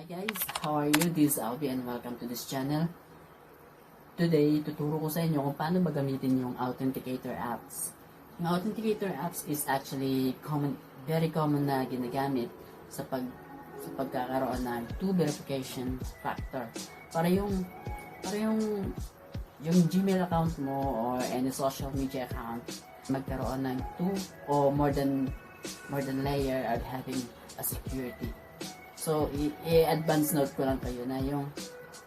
Hi guys, how are you? This is Albi and welcome to this channel. Today, tuturo ko sa inyo kung paano ba gamitin yung authenticator apps. Yung authenticator apps is actually very common na ginagamit sa pagkakaroon ng two verification factor. Para yung Gmail account mo or any social media account magkaroon ng two or more than layer of having a security. So, i-advance note ko lang kayo na yung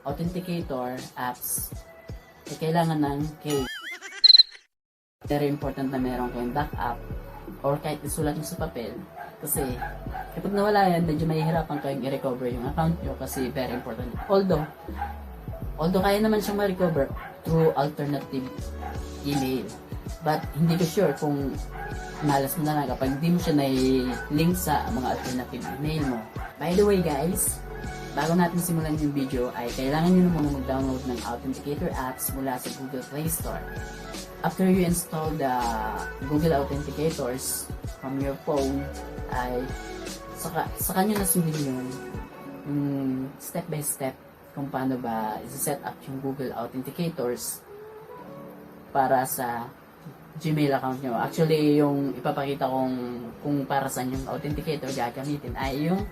authenticator apps ay kailangan ng key. Very important na meron kayong backup or kahit isulat nyo sa papel kasi kapag nawala yan, medyo mahihirapan kayong i-recover yung account nyo kasi very important. Although kaya naman siyang ma-recover through alternative email. But hindi ko sure kung malas mo na lang kapag hindi mo siya na-link sa mga alternative email mo. By the way guys, bago natin simulan yung video ay kailangan nyo muna mag-download ng authenticator apps mula sa Google Play Store. After you install the Google Authenticators from your phone ay saka nyo nasunod yung step by step kung paano ba i-set up yung Google Authenticators para sa Gmail account nyo. Actually, yung ipapakita kung para saan yung authenticator gagamitin ay yung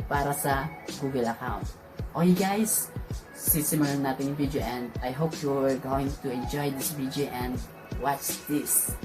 para sa Google account. Okay guys, sisimulan natin yung video and I hope you're going to enjoy this video and watch this.